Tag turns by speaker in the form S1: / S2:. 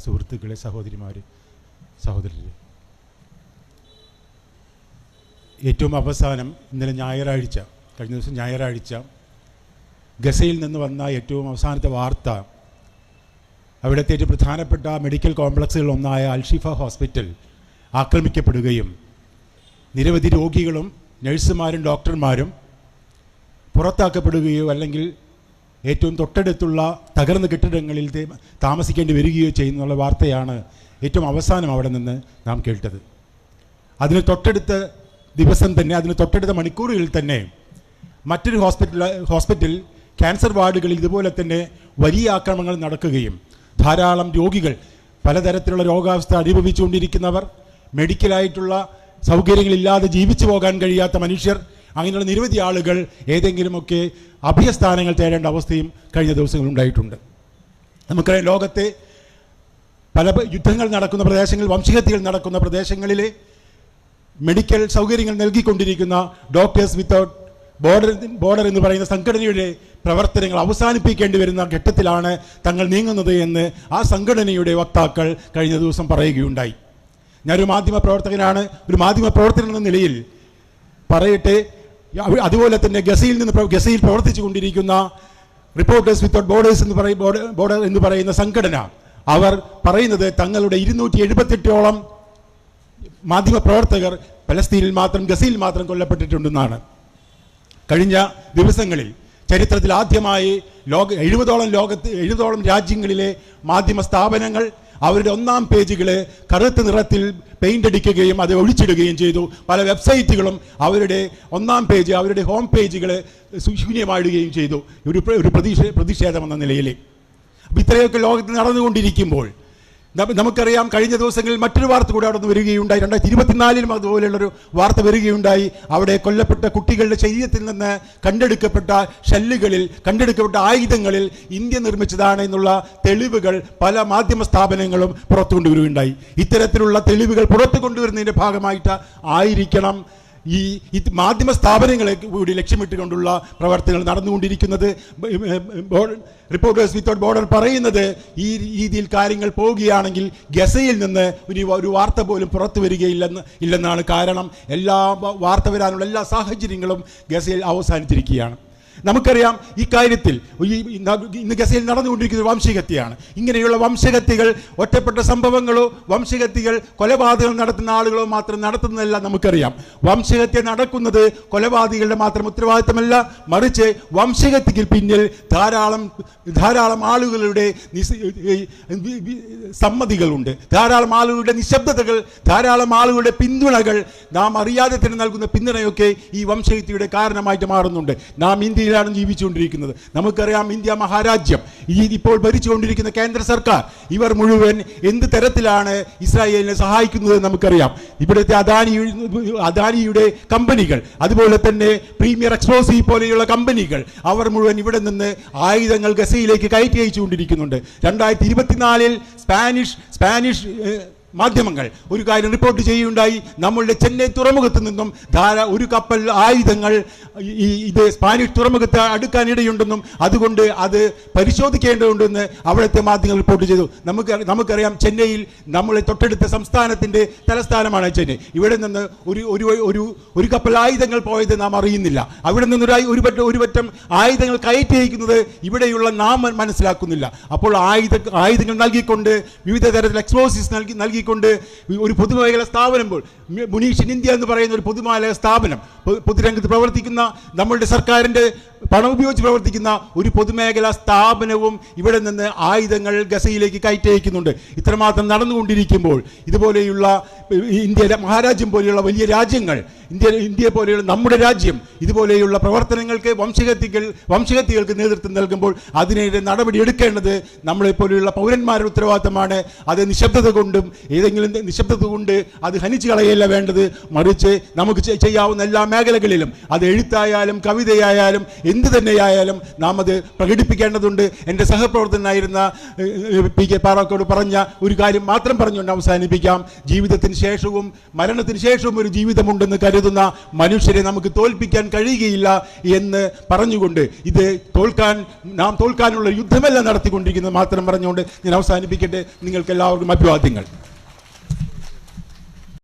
S1: സുഹൃത്തുക്കളെ, സഹോദരിമാരെ, സഹോദരരെ, ഏറ്റവും അവസാനം ഇന്നലെ ഞായറാഴ്ച, കഴിഞ്ഞ ദിവസം ഞായറാഴ്ച ഗസയിൽ നിന്ന് വന്ന ഏറ്റവും അവസാനത്തെ വാർത്ത, അവിടുത്തെ ഏറ്റവും പ്രധാനപ്പെട്ട മെഡിക്കൽ കോംപ്ലക്സുകളിലൊന്നായ അൽഷിഫ ഹോസ്പിറ്റൽ ആക്രമിക്കപ്പെടുകയും നിരവധി രോഗികളും നഴ്സുമാരും ഡോക്ടർമാരും പുറത്താക്കപ്പെടുകയോ അല്ലെങ്കിൽ ഏറ്റവും തൊട്ടടുത്തുള്ള തകർന്ന കെട്ടിടങ്ങളിൽ താമസിക്കേണ്ടി വരികയോ ചെയ്യുന്നുള്ള വാർത്തയാണ് ഏറ്റവും അവസാനം അവിടെ നിന്ന് നാം കേട്ടത്. അതിന് തൊട്ടടുത്ത ദിവസം തന്നെ, അതിന് തൊട്ടടുത്ത മണിക്കൂറുകളിൽ തന്നെ മറ്റൊരു ഹോസ്പിറ്റൽ ക്യാൻസർ വാർഡുകളിൽ ഇതുപോലെ തന്നെ വലിയ ആക്രമണങ്ങൾ നടക്കുകയും ധാരാളം രോഗികൾ, പലതരത്തിലുള്ള രോഗാവസ്ഥ അനുഭവിച്ചുകൊണ്ടിരിക്കുന്നവർ, മെഡിക്കലായിട്ടുള്ള സൗകര്യങ്ങളില്ലാതെ ജീവിച്ചു പോകാൻ കഴിയാത്ത മനുഷ്യർ, അങ്ങനെയുള്ള നിരവധി ആളുകൾ ഏതെങ്കിലുമൊക്കെ അഭയസ്ഥാനങ്ങൾ തേടേണ്ട അവസ്ഥയും കഴിഞ്ഞ ദിവസങ്ങളുണ്ടായിട്ടുണ്ട്. നമുക്കറിയാം, ലോകത്തെ പല യുദ്ധങ്ങൾ നടക്കുന്ന പ്രദേശങ്ങൾ, വംശഹത്യകൾ നടക്കുന്ന പ്രദേശങ്ങളിലെ മെഡിക്കൽ സൗകര്യങ്ങൾ നൽകിക്കൊണ്ടിരിക്കുന്ന ഡോക്ടേഴ്സ് വിത്തൗട്ട് ബോർഡർ എന്ന് പറയുന്ന സംഘടനയുടെ പ്രവർത്തനങ്ങൾ അവസാനിപ്പിക്കേണ്ടി വരുന്ന ഘട്ടത്തിലാണ് തങ്ങൾ നീങ്ങുന്നത് എന്ന് ആ സംഘടനയുടെ വക്താക്കൾ കഴിഞ്ഞ ദിവസം പറയുകയുണ്ടായി. ഞാനൊരു മാധ്യമപ്രവർത്തകനാണ്. ഒരു മാധ്യമപ്രവർത്തകൻ എന്ന നിലയിൽ പറയട്ടെ, അതുപോലെ തന്നെ ഗസയിൽ പ്രവർത്തിച്ചു കൊണ്ടിരിക്കുന്ന റിപ്പോർട്ടേഴ്സ് വിത്തൗട്ട് ബോർഡർ എന്ന് പറയുന്ന സംഘടന, അവർ പറയുന്നത് തങ്ങളുടെ 278ഓളം മാധ്യമപ്രവർത്തകർ പലസ്തീനിൽ മാത്രം, ഗസയിൽ മാത്രം കൊല്ലപ്പെട്ടിട്ടുണ്ടെന്നാണ്. കഴിഞ്ഞ ദിവസങ്ങളിൽ ചരിത്രത്തിൽ ആദ്യമായി 70ഓളം രാജ്യങ്ങളിലെ മാധ്യമ സ്ഥാപനങ്ങൾ അവരുടെ ഒന്നാം പേജുകൾ കറുത്ത നിറത്തിൽ പെയിൻ്റ് അടിക്കുകയും അത് ഒഴിച്ചിടുകയും ചെയ്തു. പല വെബ്സൈറ്റുകളും അവരുടെ ഒന്നാം പേജ്, അവരുടെ ഹോം പേജുകൾ ശൂന്യമായിടുകയും ചെയ്തു, ഒരു പ്രതിഷേധം എന്ന നിലയിൽ. അപ്പോൾ ഇത്രയൊക്കെ ലോകത്ത് നടന്നുകൊണ്ടിരിക്കുമ്പോൾ നമുക്കറിയാം, കഴിഞ്ഞ ദിവസങ്ങളിൽ മറ്റൊരു വാർത്ത കൂടെ അവിടെ നിന്ന് വരികയുണ്ടായി. 2024 അതുപോലെയുള്ളൊരു വാർത്ത വരികയുണ്ടായി. അവിടെ കൊല്ലപ്പെട്ട കുട്ടികളുടെ ശരീരത്തിൽ നിന്ന് കണ്ടെടുക്കപ്പെട്ട ഷെല്ലുകളിൽ, കണ്ടെടുക്കപ്പെട്ട ആയുധങ്ങളിൽ ഇന്ത്യ നിർമ്മിച്ചതാണ് എന്നുള്ള തെളിവുകൾ പല മാധ്യമ സ്ഥാപനങ്ങളും പുറത്തു കൊണ്ടുവരികയുണ്ടായി. ഇത്തരത്തിലുള്ള തെളിവുകൾ പുറത്തു കൊണ്ടുവരുന്നതിൻ്റെ ഭാഗമായിട്ട് ആയിരിക്കണം ഈ മാധ്യമ സ്ഥാപനങ്ങളെ കൂടി ലക്ഷ്യമിട്ടുകൊണ്ടുള്ള പ്രവർത്തനങ്ങൾ നടന്നുകൊണ്ടിരിക്കുന്നത്. റിപ്പോർട്ടേഴ്സ് വിത്തൗട്ട് ബോർഡർ പറയുന്നത്, ഈ രീതിയിൽ കാര്യങ്ങൾ പോവുകയാണെങ്കിൽ ഗസയിൽ നിന്ന് ഒരു വാർത്ത പോലും പുറത്തു വരികയില്ലെന്നാണ്. കാരണം എല്ലാ വാർത്ത വരാനുള്ള എല്ലാ സാഹചര്യങ്ങളും ഗസയിൽ അവസാനിച്ചിരിക്കുകയാണ്. നമുക്കറിയാം, ഇക്കാര്യത്തിൽ ഇന്ന് ഗസയിൽ നടന്നുകൊണ്ടിരിക്കുന്ന വംശഹത്യയാണ്. ഇങ്ങനെയുള്ള വംശഹത്യകൾ ഒറ്റപ്പെട്ട സംഭവങ്ങളോ വംശഹത്യകൾ കൊലപാതകങ്ങൾ നടത്തുന്ന ആളുകളോ മാത്രം നടത്തുന്നതല്ല. നമുക്കറിയാം, വംശഹത്യ നടക്കുന്നത് കൊലപാതകളുടെ മാത്രം ഉത്തരവാദിത്തമല്ല, മറിച്ച് വംശഹത്യക്ക് പിന്നിൽ ധാരാളം ആളുകളുടെ സമ്മതികളുണ്ട്, ധാരാളം ആളുകളുടെ നിശബ്ദതകൾ, ധാരാളം ആളുകളുടെ പിന്തുണകൾ, നാം അറിയാതെ തന്നെ നൽകുന്ന പിന്തുണയൊക്കെ ഈ വംശഹത്യയുടെ കാരണമായിട്ട് മാറുന്നുണ്ട്. നാം ഇന്ത്യയിലാണ് ജീവിച്ചുകൊണ്ടിരിക്കുന്നത്. നമുക്കറിയാം, ഇന്ത്യ മഹാരാജ്യം, ഇപ്പോൾ ഭരിച്ചുകൊണ്ടിരിക്കുന്ന കേന്ദ്ര സർക്കാർ, ഇവർ മുഴുവൻ എന്ത് തരത്തിലാണ് ഇസ്രായേലിനെ സഹായിക്കുന്നത് നമുക്കറിയാം. ഇവിടുത്തെ അദാനിയുടെ കമ്പനികൾ, അതുപോലെ തന്നെ പ്രീമിയർ എക്സ്പ്ലോസീവ് പോലെയുള്ള കമ്പനികൾ, അവർ മുഴുവൻ ഇവിടെ നിന്ന് ആയുധങ്ങൾ ഗസയിലേക്ക് കയറ്റി അയച്ചുകൊണ്ടിരിക്കുന്നുണ്ട്. 2024 സ്പാനിഷ് മാധ്യമങ്ങൾ ഒരു കാര്യം റിപ്പോർട്ട് ചെയ്യുകയുണ്ടായി. നമ്മളുടെ ചെന്നൈ തുറമുഖത്ത് നിന്നും ഒരു കപ്പൽ ആയുധങ്ങൾ ഇത് സ്പാനിഷ് തുറമുഖത്ത് അടുക്കാനിടയുണ്ടെന്നും അതുകൊണ്ട് അത് പരിശോധിക്കേണ്ടതുണ്ടെന്ന് അവിടുത്തെ മാധ്യമങ്ങൾ റിപ്പോർട്ട് ചെയ്തു. നമുക്കറിയാം, ചെന്നൈയിൽ നമ്മളെ തൊട്ടടുത്ത സംസ്ഥാനത്തിൻ്റെ തലസ്ഥാനമാണ് ചെന്നൈ. ഇവിടെ നിന്ന് ഒരു കപ്പൽ ആയുധങ്ങൾ പോയത് നാം അറിയുന്നില്ല. അവിടെ നിന്ന് ഒരു പറ്റം ആയുധങ്ങൾ കയറ്റി അയക്കുന്നത് ഇവിടെയുള്ള നാം മനസ്സിലാക്കുന്നില്ല. അപ്പോൾ ആയുധങ്ങൾ നൽകിക്കൊണ്ട്, വിവിധ തരത്തിലുള്ള എക്സ്പ്ലോസീവ്സ് നൽകിക്കൊണ്ട് ഒരു പൊതുമേഖലാ സ്ഥാപനം, മുനീഷ് ഇന്ത്യ എന്ന് പറയുന്ന ഒരു പൊതുമേഖലാ സ്ഥാപനം, പൊതുരംഗത്ത് പ്രവർത്തിക്കുന്ന, നമ്മളുടെ സർക്കാരിൻ്റെ പണം ഉപയോഗിച്ച് പ്രവർത്തിക്കുന്ന ഒരു പൊതുമേഖലാ സ്ഥാപനവും ഇവിടെ നിന്ന് ആയുധങ്ങൾ ഗസയിലേക്ക് കയറ്റയക്കുന്നുണ്ട്. ഇത്രമാത്രം നടന്നുകൊണ്ടിരിക്കുമ്പോൾ ഇതുപോലെയുള്ള ഇന്ത്യ മഹാരാജ്യം പോലെയുള്ള വലിയ രാജ്യങ്ങൾ, ഇന്ത്യ പോലെയുള്ള നമ്മുടെ രാജ്യം ഇതുപോലെയുള്ള പ്രവർത്തനങ്ങൾക്ക്, വംശഹത്യകൾക്ക് നേതൃത്വം നൽകുമ്പോൾ അതിനെതിരെ നടപടി എടുക്കേണ്ടത് നമ്മളെപ്പോലെയുള്ള പൗരന്മാരുടെ ഉത്തരവാദിത്തമാണ്. അത് നിശബ്ദത കൊണ്ടും ഏതെങ്കിലും നിശബ്ദത കൊണ്ട് അത് ഹനിച്ചു കളയല്ല വേണ്ടത്. മറിച്ച് നമുക്ക് ചെയ്യാവുന്ന എല്ലാ മേഖലകളിലും, അത് എഴുത്തായാലും കവിതയായാലും എന്ത് തന്നെയായാലും നാം അത് പ്രകടിപ്പിക്കേണ്ടതുണ്ട്. എൻ്റെ സഹപ്രവർത്തകനായിരുന്ന പി കെ പാറക്കോട് പറഞ്ഞ ഒരു കാര്യം മാത്രം പറഞ്ഞുകൊണ്ട് അവസാനിപ്പിക്കാം. ജീവിതത്തിന് ശേഷവും മരണത്തിന് ശേഷവും ഒരു ജീവിതമുണ്ടെന്ന് കരുതുന്ന മനുഷ്യരെ നമുക്ക് തോൽപ്പിക്കാൻ കഴിയുകയില്ല എന്ന് പറഞ്ഞുകൊണ്ട് ഇത് നാം തോൽക്കാനുള്ള യുദ്ധമല്ല നടത്തിക്കൊണ്ടിരിക്കുന്നത് മാത്രം പറഞ്ഞുകൊണ്ട് ഞാൻ അവസാനിപ്പിക്കട്ടെ. നിങ്ങൾക്ക് എല്ലാവർക്കും അഭിവാദ്യങ്ങൾ.